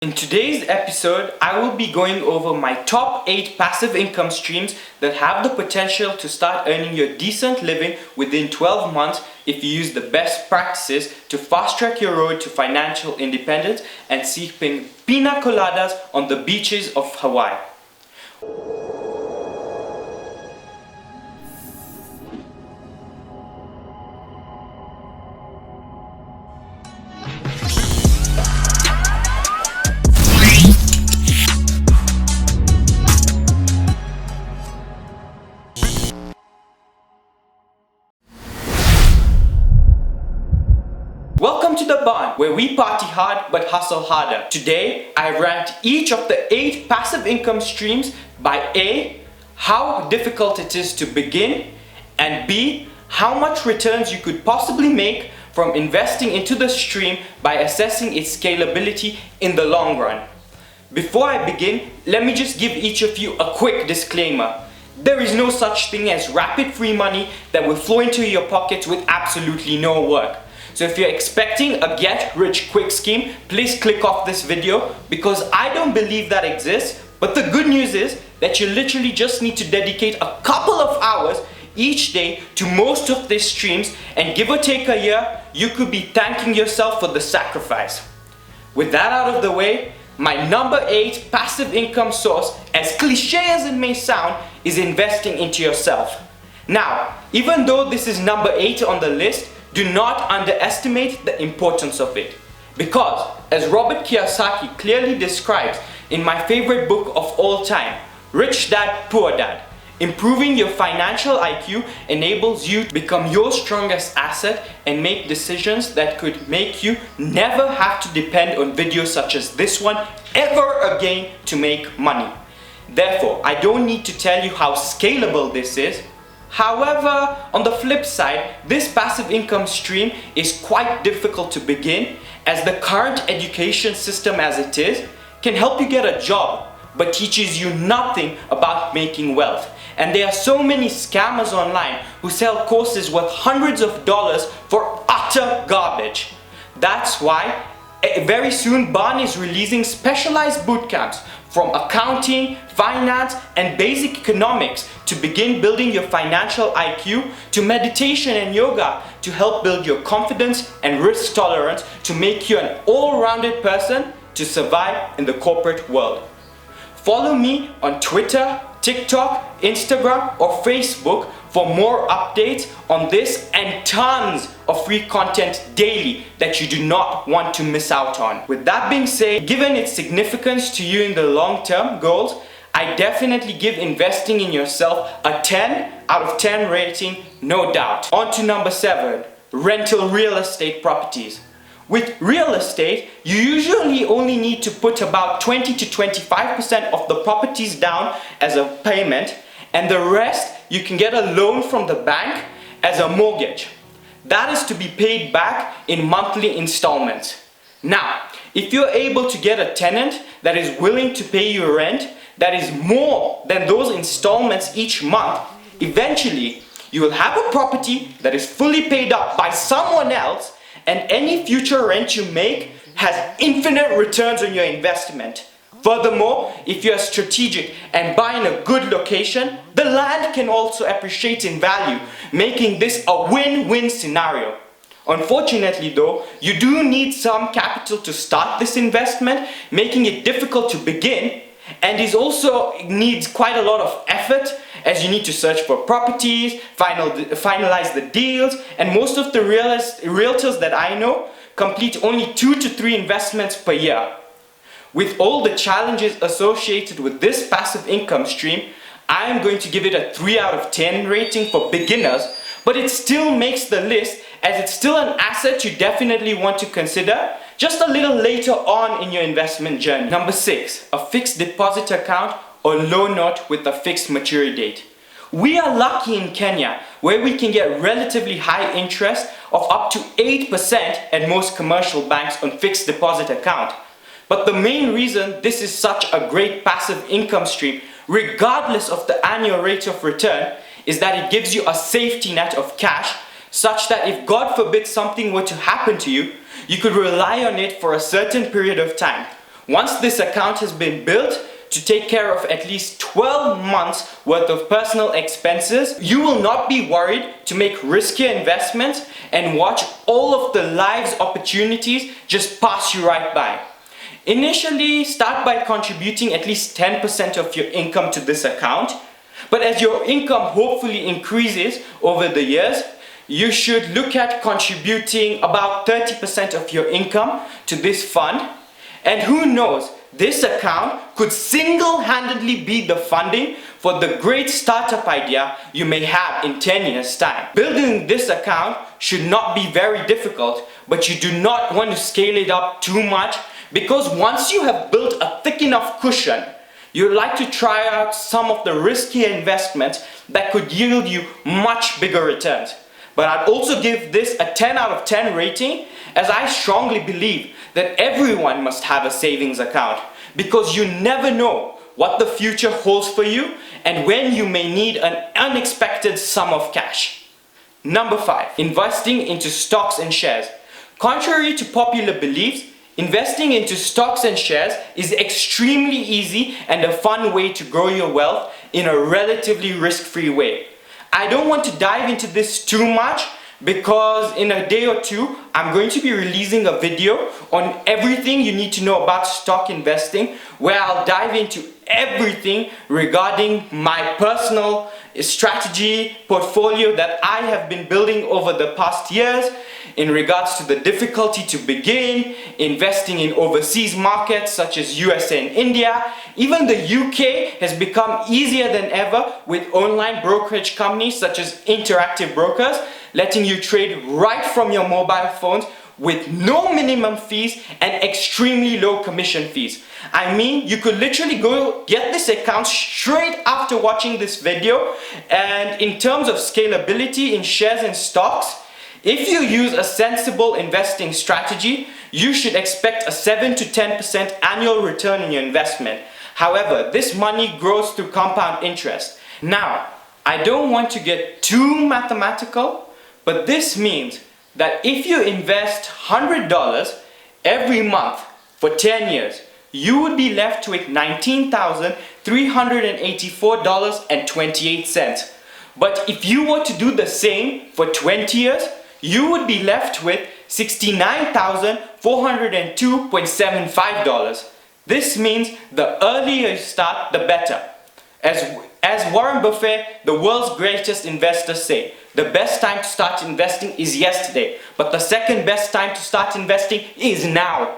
In today's episode, I will be going over my top 8 passive income streams that have the potential to start earning you a decent living within 12 months if you use the best practices to fast track your road to financial independence and sipping pina coladas on the beaches of Hawaii. Welcome to the barn, where we party hard but hustle harder. Today, I ranked each of the 8 passive income streams by A, how difficult it is to begin, and B, how much returns you could possibly make from investing into the stream by assessing its scalability in the long run. Before I begin, let me just give each of you a quick disclaimer. There is no such thing as rapid free money that will flow into your pockets with absolutely no work. So if you're expecting a get-rich-quick scheme, please click off this video because I don't believe that exists. But the good news is that you literally just need to dedicate a couple of hours each day to most of these streams, and give or take a year, you could be thanking yourself for the sacrifice. With that out of the way, my number 8 passive income source, as cliche as it may sound, is investing into yourself. Now, even though this is number 8 on the list, do not underestimate the importance of it. Because, as Robert Kiyosaki clearly describes in my favorite book of all time, Rich Dad, Poor Dad, improving your financial IQ enables you to become your strongest asset and make decisions that could make you never have to depend on videos such as this one ever again to make money. Therefore, I don't need to tell you how scalable this is. However, on the flip side, this passive income stream is quite difficult to begin, as the current education system as it is can help you get a job but teaches you nothing about making wealth. And there are so many scammers online who sell courses worth hundreds of dollars for utter garbage. That's why very soon Barn is releasing specialized bootcamps from accounting, finance, and basic economics to begin building your financial IQ, to meditation and yoga to help build your confidence and risk tolerance to make you an all-rounded person to survive in the corporate world. Follow me on Twitter, TikTok, Instagram, or Facebook for more updates on this and tons of free content daily that you do not want to miss out on. With that being said, given its significance to you in the long-term goals, I definitely give investing in yourself a 10 out of 10 rating, no doubt. On to number 7, rental real estate properties. With real estate, you usually only need to put about 20 to 25% of the properties down as a payment, and the rest you can get a loan from the bank as a mortgage. That is to be paid back in monthly installments. Now, if you're able to get a tenant that is willing to pay you rent that is more than those installments each month, eventually you will have a property that is fully paid up by someone else, and any future rent you make has infinite returns on your investment. Furthermore, if you are strategic and buy in a good location, the land can also appreciate in value, making this a win-win scenario. Unfortunately though, you do need some capital to start this investment, making it difficult to begin, and it also needs quite a lot of effort, as you need to search for properties, finalize the deals, and most of the realtors that I know complete only 2 to 3 investments per year. With all the challenges associated with this passive income stream, I am going to give it a 3 out of 10 rating for beginners, but it still makes the list as it's still an asset you definitely want to consider just a little later on in your investment journey. Number 6, a fixed deposit account or loan note with a fixed maturity date. We are lucky in Kenya, where we can get relatively high interest of up to 8% at most commercial banks on fixed deposit account. But the main reason this is such a great passive income stream, regardless of the annual rate of return, is that it gives you a safety net of cash, such that if God forbid something were to happen to you, you could rely on it for a certain period of time. Once this account has been built to take care of at least 12 months worth of personal expenses, you will not be worried to make riskier investments and watch all of the life's opportunities just pass you right by. Initially, start by contributing at least 10% of your income to this account, but as your income hopefully increases over the years, you should look at contributing about 30% of your income to this fund. And who knows, this account could single-handedly be the funding for the great startup idea you may have in 10 years' time. Building this account should not be very difficult, but you do not want to scale it up too much, because once you have built a thick enough cushion, you'd like to try out some of the riskier investments that could yield you much bigger returns. But I'd also give this a 10 out of 10 rating, as I strongly believe that everyone must have a savings account, because you never know what the future holds for you and when you may need an unexpected sum of cash. Number 5. Investing into stocks and shares. Contrary to popular beliefs, investing into stocks and shares is extremely easy and a fun way to grow your wealth in a relatively risk-free way. I don't want to dive into this too much, because in a day or two I'm going to be releasing a video on everything you need to know about stock investing, where I'll dive into everything regarding my personal strategy portfolio that I have been building over the past years in regards to the difficulty to begin investing in overseas markets such as USA and India. Even the UK has become easier than ever with online brokerage companies such as Interactive Brokers, letting you trade right from your mobile phones with no minimum fees and extremely low commission fees. I mean, you could literally go get this account straight after watching this video. And in terms of scalability in shares and stocks, if you use a sensible investing strategy, you should expect a 7 to 10% annual return on your investment. However, this money grows through compound interest. Now, I don't want to get too mathematical, but this means that if you invest $100 every month for 10 years, you would be left with $19,384.28. But if you were to do the same for 20 years, you would be left with $69,402.75. This means the earlier you start, the better. As Warren Buffett, the world's greatest investor, say, the best time to start investing is yesterday, but the second best time to start investing is now.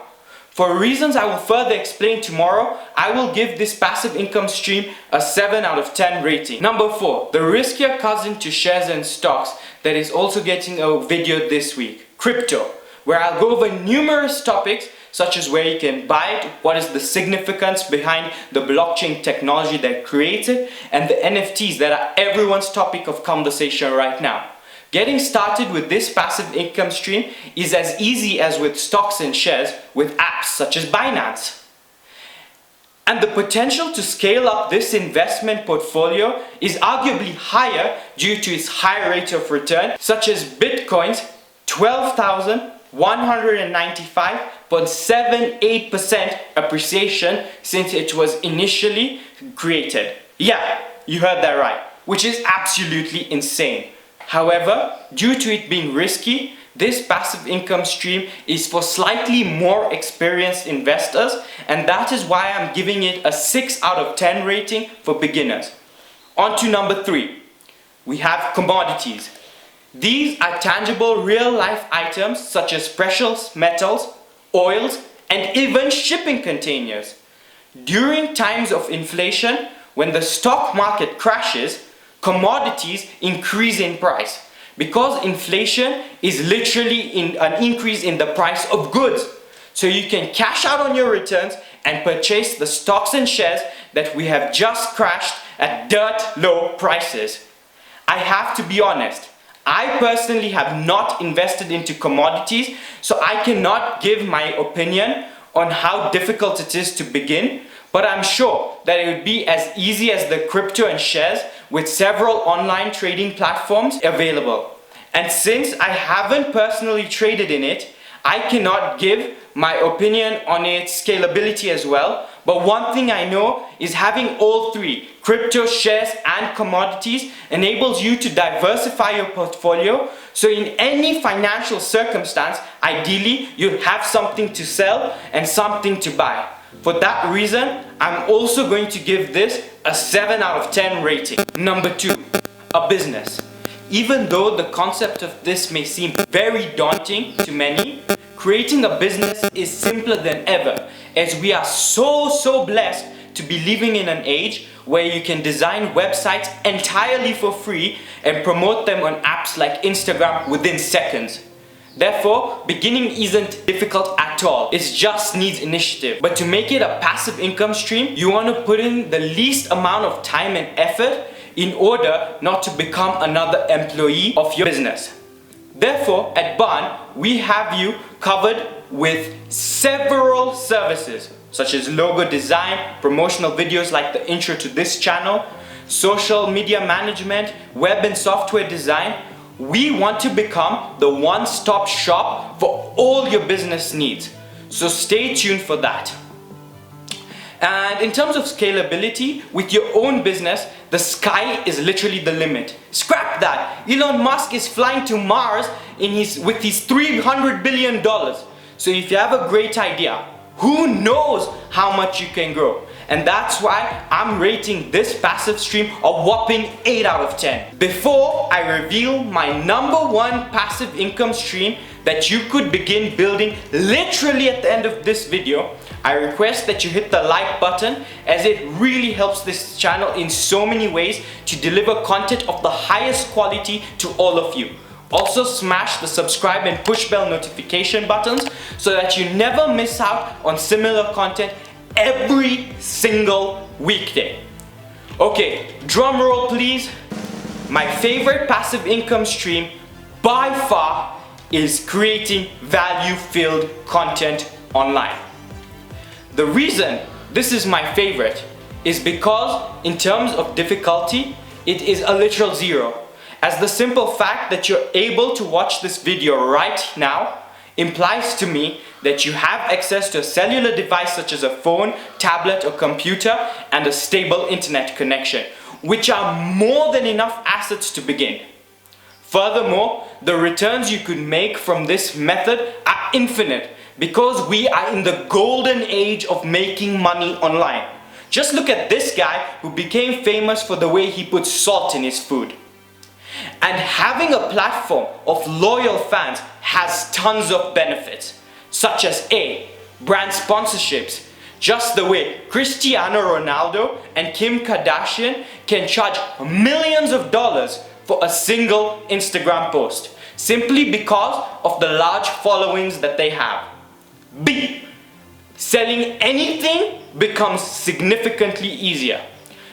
For reasons I will further explain tomorrow, I will give this passive income stream a 7 out of 10 rating. Number 4, the riskier cousin to shares and stocks that is also getting a video this week, crypto, where I'll go over numerous topics such as where you can buy it, what is the significance behind the blockchain technology that creates it, and the NFTs that are everyone's topic of conversation right now. Getting started with this passive income stream is as easy as with stocks and shares with apps such as Binance. And the potential to scale up this investment portfolio is arguably higher due to its high rate of return, such as Bitcoin's 12,195.78% appreciation since it was initially created. Yeah, you heard that right, which is absolutely insane. However, due to it being risky, this passive income stream is for slightly more experienced investors, and that is why I'm giving it a 6 out of 10 rating for beginners. On to number 3. We have commodities. These are tangible real-life items such as precious metals, oils, and even shipping containers. During times of inflation, when the stock market crashes, commodities increase in price because inflation is literally an increase in the price of goods. So you can cash out on your returns and purchase the stocks and shares that we have just crashed at dirt low prices. I have to be honest, I personally have not invested into commodities, so I cannot give my opinion on how difficult it is to begin, but I'm sure that it would be as easy as the crypto and shares with several online trading platforms available. And since I haven't personally traded in it, I cannot give my opinion on its scalability as well, but one thing I know is having all three, crypto, shares and commodities, enables you to diversify your portfolio, so in any financial circumstance, ideally you have something to sell and something to buy. For that reason, I'm also going to give this a 7 out of 10 rating. Number 2, a business. Even though the concept of this may seem very daunting to many, creating a business is simpler than ever, as we are so blessed to be living in an age where you can design websites entirely for free and promote them on apps like Instagram within seconds. Therefore, beginning isn't difficult at all, it just needs initiative. But to make it a passive income stream, you want to put in the least amount of time and effort in order not to become another employee of your business. Therefore, at Barn, we have you covered with several services such as logo design, promotional videos like the intro to this channel, social media management, web and software design. We want to become the one-stop shop for all your business needs. So stay tuned for that. And in terms of scalability, with your own business, the sky is literally the limit. Scrap that! Elon Musk is flying to Mars with his $300 billion. So if you have a great idea, who knows how much you can grow? And that's why I'm rating this passive stream a whopping 8 out of 10. Before I reveal my number 1 passive income stream that you could begin building literally at the end of this video, I request that you hit the like button, as it really helps this channel in so many ways to deliver content of the highest quality to all of you. Also smash the subscribe and push bell notification buttons so that you never miss out on similar content every single weekday. Okay, drum roll please. My favorite passive income stream by far is creating value-filled content online. The reason this is my favorite is because in terms of difficulty, it is a literal 0. As the simple fact that you're able to watch this video right now implies to me that you have access to a cellular device such as a phone, tablet or computer and a stable internet connection, which are more than enough assets to begin. Furthermore, the returns you could make from this method are infinite, because we are in the golden age of making money online. Just look at this guy who became famous for the way he puts salt in his food. And having a platform of loyal fans has tons of benefits, such as A, brand sponsorships, just the way Cristiano Ronaldo and Kim Kardashian can charge millions of dollars for a single Instagram post, simply because of the large followings that they have. B, selling anything becomes significantly easier.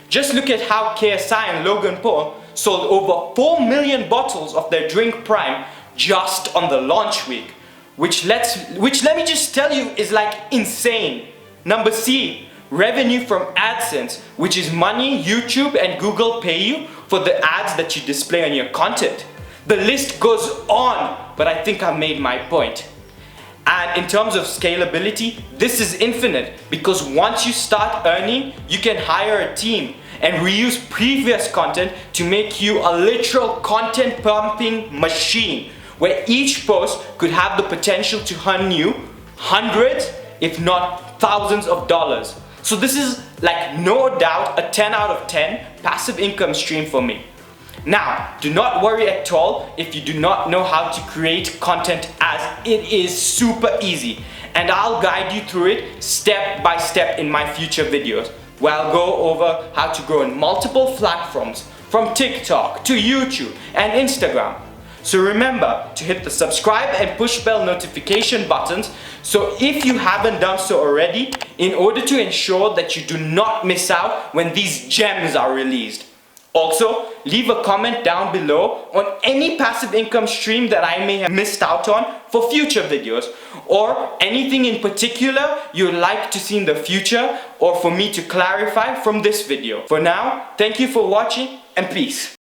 Just look at how KSI and Logan Paul sold over 4 million bottles of their drink Prime just on the launch week, which let me just tell you is like insane. Number C, revenue from AdSense, which is money YouTube and Google pay you for the ads that you display on your content. The list goes on, but I think I made my point. And in terms of scalability, this is infinite, because once you start earning, you can hire a team and reuse previous content to make you a literal content pumping machine, where each post could have the potential to earn you hundreds, if not thousands of dollars. So this is like no doubt a 10 out of 10 passive income stream for me. Now, do not worry at all if you do not know how to create content, as it is super easy, and I'll guide you through it step by step in my future videos, where I'll go over how to grow on multiple platforms, from TikTok to YouTube and Instagram. So remember to hit the subscribe and push bell notification buttons, so if you haven't done so already, in order to ensure that you do not miss out when these gems are released. Also, leave a comment down below on any passive income stream that I may have missed out on for future videos, or anything in particular you'd like to see in the future or for me to clarify from this video. For now, thank you for watching and peace.